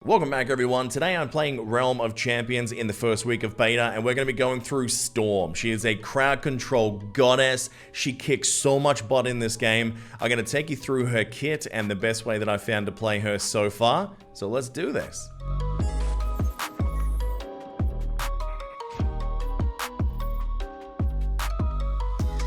Welcome back everyone. Today I'm playing Realm of Champions in the first week of beta, and we're going to be going through Storm. She is a crowd control goddess. She kicks so much butt in this game. I'm going to take you through her kit and the best way that I've found to play her so far. So let's do this.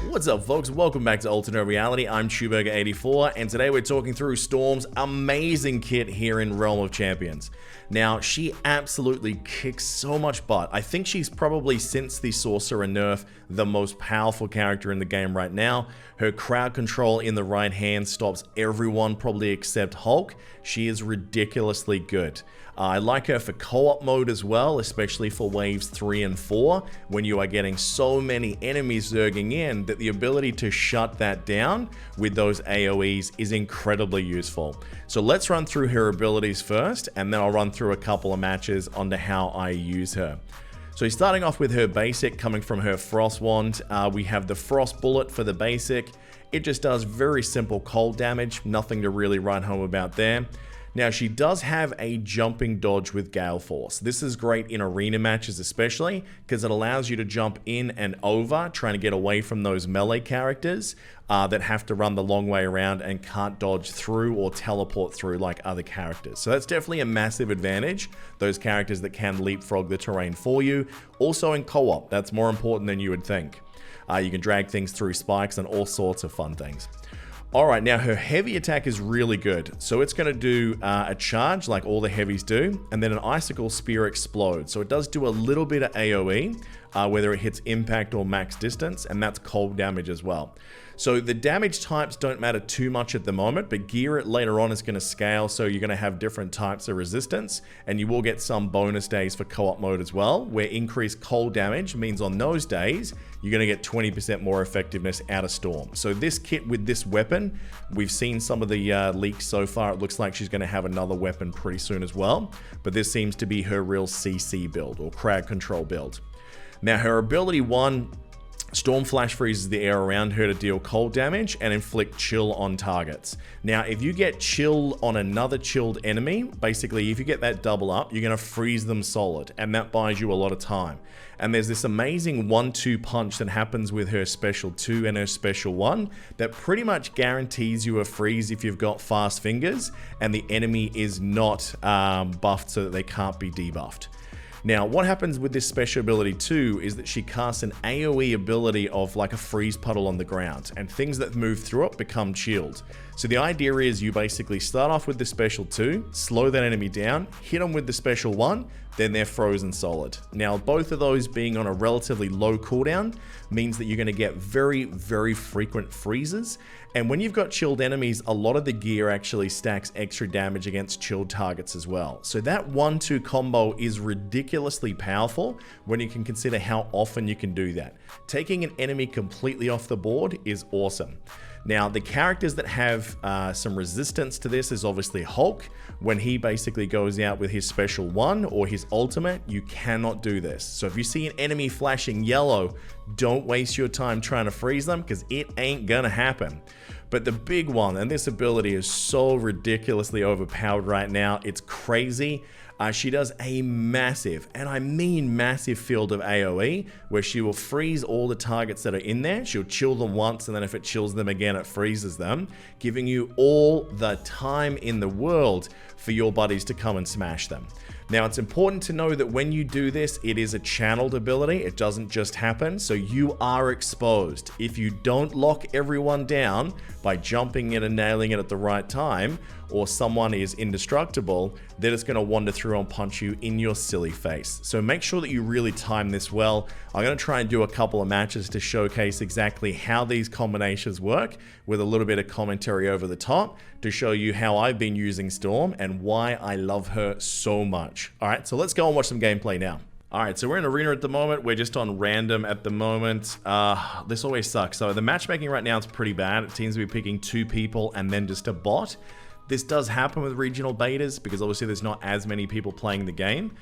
What's up folks, welcome back to Alternate Reality. I'm Chewburger84 and today we're talking through Storm's amazing kit here in Realm of Champions. Now, she absolutely kicks so much butt. I think she's probably, since the Sorcerer nerf, the most powerful character in the game right now. Her crowd control in the right hand stops everyone, probably except Hulk. She is ridiculously good. I like her for co-op mode as well, especially for waves 3 and 4, when you are getting so many enemies zerging in that the ability to shut that down with those AoEs is incredibly useful. So let's run through her abilities first, and then I'll run through a couple of matches onto how I use her. So starting off with her basic, coming from her Frost Wand, we have the Frost Bullet for the basic. It just does very simple cold damage, nothing to really write home about there. Now, she does have a jumping dodge with Gale Force. This is great in arena matches especially, because it allows you to jump in and over, trying to get away from those melee characters that have to run the long way around and can't dodge through or teleport through like other characters. So that's definitely a massive advantage, those characters that can leapfrog the terrain for you. Also in co-op, that's more important than you would think. You can drag things through spikes and all sorts of fun things. Alright, now her heavy attack is really good. So it's going to do a charge like all the heavies do, and then an icicle spear explodes. So it does do a little bit of AoE, whether it hits impact or max distance, and that's cold damage as well. So the damage types don't matter too much at the moment, but gear it later on is going to scale, so you're going to have different types of resistance, and you will get some bonus days for co-op mode as well, where increased cold damage means on those days, you're going to get 20% more effectiveness out of Storm. So this kit with this weapon, we've seen some of the leaks so far. It looks like she's going to have another weapon pretty soon as well, but this seems to be her real CC build, or crowd control build. Now her ability 1, Storm Flash freezes the air around her to deal cold damage and inflict chill on targets. Now, if you get chill on another chilled enemy, basically if you get that double up, you're going to freeze them solid, and that buys you a lot of time. And there's this amazing 1-2 punch that happens with her special 2 and her special 1 that pretty much guarantees you a freeze if you've got fast fingers and the enemy is not buffed so that they can't be debuffed. Now, what happens with this special ability too is that she casts an AoE ability of like a freeze puddle on the ground, and things that move through it become chilled. So the idea is you basically start off with the special 2, slow that enemy down, hit them with the special 1, then they're frozen solid. Now, both of those being on a relatively low cooldown means that you're going to get very, very frequent freezes. And when you've got chilled enemies, a lot of the gear actually stacks extra damage against chilled targets as well. So that 1-2 combo is ridiculously powerful when you can consider how often you can do that. Taking an enemy completely off the board is awesome. Now, the characters that have some resistance to this is obviously Hulk. When he basically goes out with his special 1 or his ultimate, you cannot do this. So if you see an enemy flashing yellow, don't waste your time trying to freeze them, because it ain't gonna happen. But the big one, and this ability is so ridiculously overpowered right now, it's crazy. She does a massive, and I mean massive, field of AoE, where she will freeze all the targets that are in there. She'll chill them once, and then if it chills them again, it freezes them, giving you all the time in the world for your buddies to come and smash them. Now, it's important to know that when you do this, it is a channeled ability. It doesn't just happen, so you are exposed. If you don't lock everyone down by jumping in and nailing it at the right time, or someone is indestructible, then it's going to wander through and punch you in your silly face. So make sure that you really time this well. I'm going to try and do a couple of matches to showcase exactly how these combinations work, with a little bit of commentary over the top to show you how I've been using Storm and why I love her so much. Alright, so let's go and watch some gameplay now. Alright, so we're in arena at the moment. We're just on random at the moment. This always sucks. So the matchmaking right now is pretty bad. It seems to be picking 2 people and then just a bot. This does happen with regional betas because obviously there's not as many people playing the game.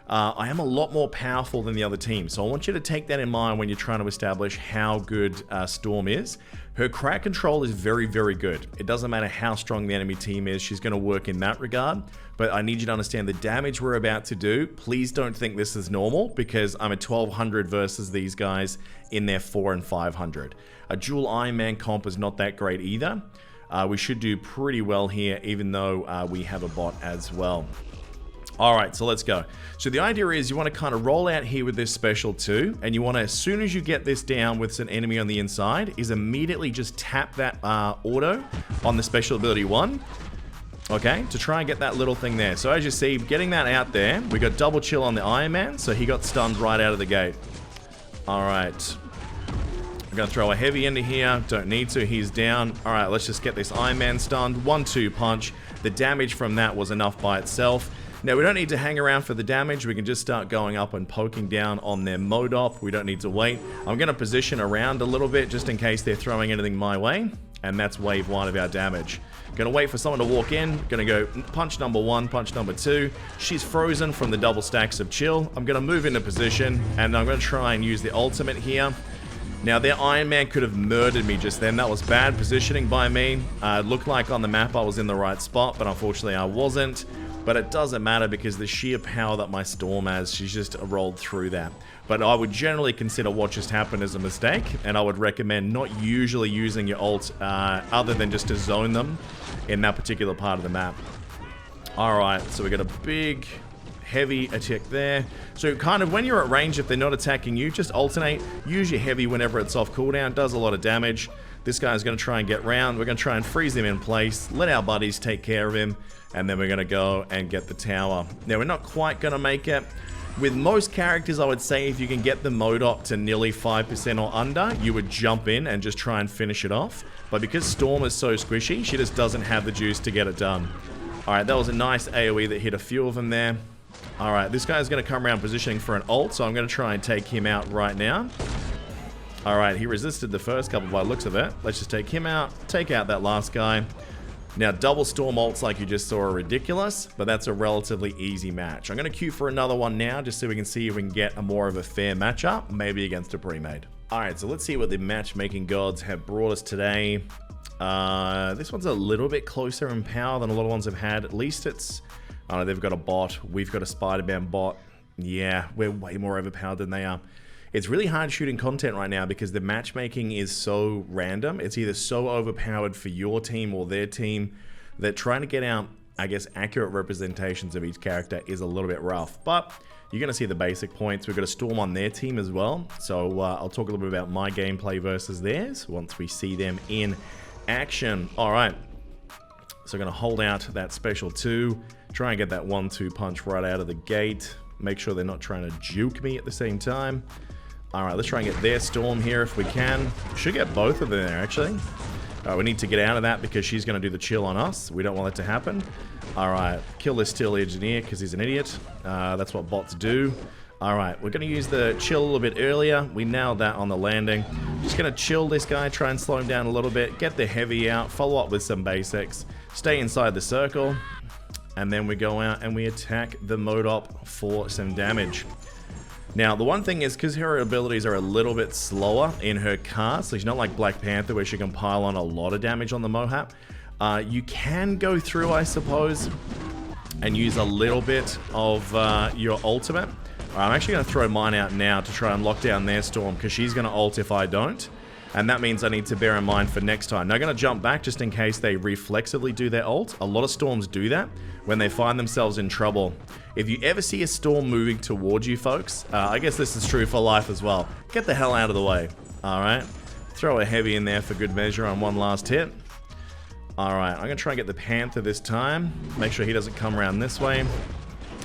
I am a lot more powerful than the other team. So I want you to take that in mind when you're trying to establish how good Storm is. Her crack control is very, very good. It doesn't matter how strong the enemy team is, she's going to work in that regard. But I need you to understand the damage we're about to do. Please don't think this is normal, because I'm at 1200 versus these guys in their 4 and 500. A dual Iron Man comp is not that great either. We should do pretty well here, even though we have a bot as well. Alright, so let's go. So the idea is you want to kind of roll out here with this special 2, and you want to, as soon as you get this down with an enemy on the inside, is immediately just tap that auto on the special ability 1, okay, to try and get that little thing there. So as you see, getting that out there, we got double chill on the Iron Man, so he got stunned right out of the gate. Alright. I'm going to throw a heavy into here, don't need to, he's down. Alright, let's just get this Iron Man stunned, 1-2 punch. The damage from that was enough by itself. Now, we don't need to hang around for the damage. We can just start going up and poking down on their Modop. We don't need to wait. I'm going to position around a little bit just in case they're throwing anything my way. And that's wave 1 of our damage. Going to wait for someone to walk in. Going to go punch number 1, punch number 2. She's frozen from the double stacks of chill. I'm going to move into position. And I'm going to try and use the ultimate here. Now, their Iron Man could have murdered me just then. That was bad positioning by me. It looked like on the map I was in the right spot, but unfortunately I wasn't. But it doesn't matter because the sheer power that my Storm has, she's just rolled through that. But I would generally consider what just happened as a mistake, and I would recommend not usually using your ult other than just to zone them in that particular part of the map. Alright, so we got a big, heavy attack there. So kind of when you're at range, if they're not attacking you, just alternate. Use your heavy whenever it's off cooldown. It does a lot of damage. This guy's going to try and get round. We're going to try and freeze him in place. Let our buddies take care of him. And then we're going to go and get the tower. Now, we're not quite going to make it. With most characters, I would say if you can get the Modop to nearly 5% or under, you would jump in and just try and finish it off. But because Storm is so squishy, she just doesn't have the juice to get it done. Alright, that was a nice AoE that hit a few of them there. Alright, this guy's going to come around positioning for an ult, so I'm going to try and take him out right now. Alright, he resisted the first couple by the looks of it. Let's just take him out, take out that last guy. Now, double Storm ults like you just saw are ridiculous, but that's a relatively easy match. I'm going to queue for another one now, just so we can see if we can get a more of a fair matchup, maybe against a pre-made. Alright, so let's see what the matchmaking gods have brought us today. This one's a little bit closer in power than a lot of ones have had. At least it's... I don't know, they've got a bot. We've got a Spider-Man bot. Yeah, we're way more overpowered than they are. It's really hard shooting content right now because the matchmaking is so random. It's either so overpowered for your team or their team that trying to get out, I guess, accurate representations of each character is a little bit rough. But you're going to see the basic points. We've got a Storm on their team as well. So I'll talk a little bit about my gameplay versus theirs once we see them in action. All right. So I'm going to hold out that special 2. Try and get that 1-2 punch right out of the gate. Make sure they're not trying to juke me at the same time. Alright, let's try and get their Storm here if we can. Should get both of them there, actually. We need to get out of that because she's going to do the chill on us. We don't want that to happen. Alright, kill this Steel Engineer because he's an idiot. That's what bots do. Alright, we're going to use the chill a little bit earlier. We nailed that on the landing. Just going to chill this guy, try and slow him down a little bit. Get the heavy out, follow up with some basics. Stay inside the circle. And then we go out and we attack the Modop for some damage. Now, the one thing is, because her abilities are a little bit slower in her cast, so she's not like Black Panther where she can pile on a lot of damage on the Mohap, you can go through, I suppose, and use a little bit of your ultimate. I'm actually going to throw mine out now to try and lock down their Storm, because she's going to ult if I don't. And that means I need to bear in mind for next time. Now, I'm going to jump back just in case they reflexively do their ult. A lot of Storms do that when they find themselves in trouble. If you ever see a Storm moving towards you, folks, I guess this is true for life as well. Get the hell out of the way. Alright. Throw a heavy in there for good measure on one last hit. Alright, I'm going to try and get the Panther this time. Make sure he doesn't come around this way.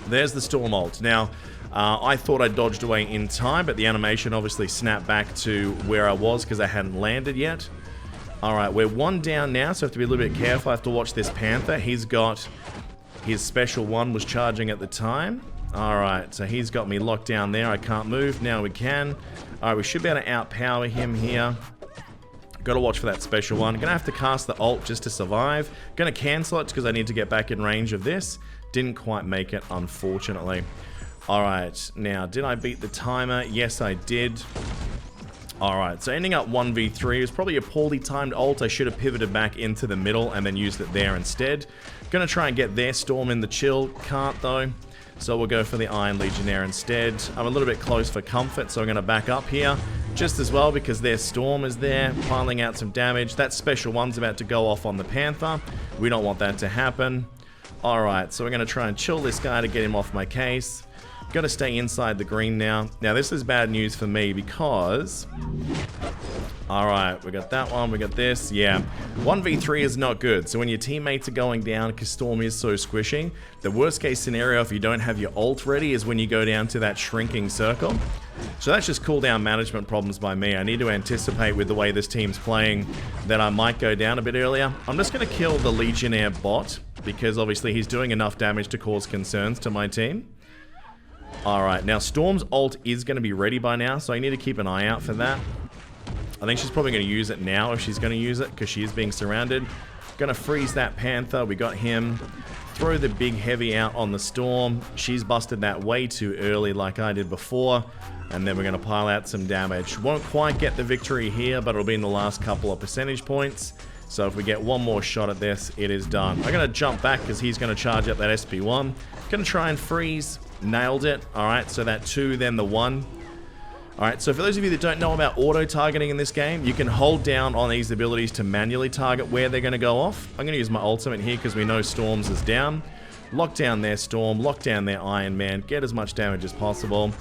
There's the Storm ult. Now, I thought I dodged away in time, but the animation obviously snapped back to where I was because I hadn't landed yet. Alright, we're one down now, so I have to be a little bit careful. I have to watch this Panther. He's got... his special 1 was charging at the time. Alright, so he's got me locked down there. I can't move. Now we can. Alright, we should be able to outpower him here. Got to watch for that special 1. Gonna have to cast the ult just to survive. Gonna cancel it because I need to get back in range of this. Didn't quite make it, unfortunately. Alright, now, did I beat the timer? Yes, I did. Alright, so ending up 1v3 is probably a poorly timed ult. I should have pivoted back into the middle and then used it there instead. Gonna try and get their Storm in the chill. Can't, though. So we'll go for the Iron Legionnaire instead. I'm a little bit close for comfort, so I'm gonna back up here. Just as well, because their Storm is there, piling out some damage. That special one's about to go off on the Panther. We don't want that to happen. Alright, so we're gonna try and chill this guy to get him off my case. Got to stay inside the green now. Now, this is bad news for me because... Alright, we got that one, we got this. Yeah, 1v3 is not good. So when your teammates are going down because Storm is so squishy, the worst case scenario if you don't have your ult ready is when you go down to that shrinking circle. So that's just cooldown management problems by me. I need to anticipate with the way this team's playing that I might go down a bit earlier. I'm just going to kill the Legionnaire bot because obviously he's doing enough damage to cause concerns to my team. Alright, now Storm's ult is going to be ready by now, so I need to keep an eye out for that. I think she's probably going to use it now if she's going to use it, because she is being surrounded. Going to freeze that Panther, we got him. Throw the big heavy out on the Storm. She's busted that way too early like I did before. And then we're going to pile out some damage. Won't quite get the victory here, but it'll be in the last couple of percentage points. So if we get one more shot at this, it is done. I'm going to jump back because he's going to charge up that SP1. Going to try and freeze. Nailed it. Alright, so that 2, then the 1. Alright, so for those of you that don't know about auto-targeting in this game, you can hold down on these abilities to manually target where they're going to go off. I'm going to use my ultimate here because we know Storm's is down. Lock down their Storm, lock down their Iron Man, get as much damage as possible.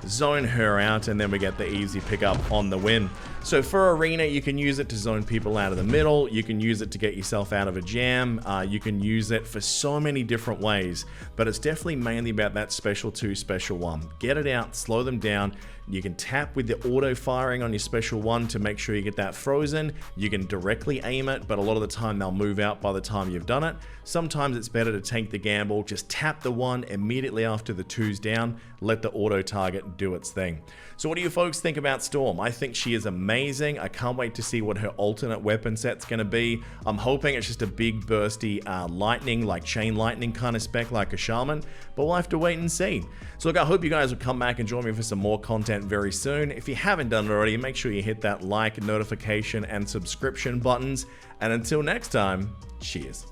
Zone her out, and then we get the easy pickup on the win. So for Arena, you can use it to zone people out of the middle. You can use it to get yourself out of a jam. You can use it for so many different ways. But it's definitely mainly about that special 2, special 1. Get it out, slow them down. You can tap with the auto firing on your special 1 to make sure you get that frozen. You can directly aim it, but a lot of the time they'll move out by the time you've done it. Sometimes it's better to take the gamble, just tap the 1 immediately after the 2's down, let the auto target do its thing. So what do you folks think about Storm? I think she is amazing. I can't wait to see what her alternate weapon set's going to be. I'm hoping it's just a big bursty lightning, like chain lightning kind of spec like a shaman, but we'll have to wait and see. So look, I hope you guys will come back and join me for some more content very soon. If you haven't done it already, make sure you hit that like, notification, and subscription buttons. And until next time, cheers.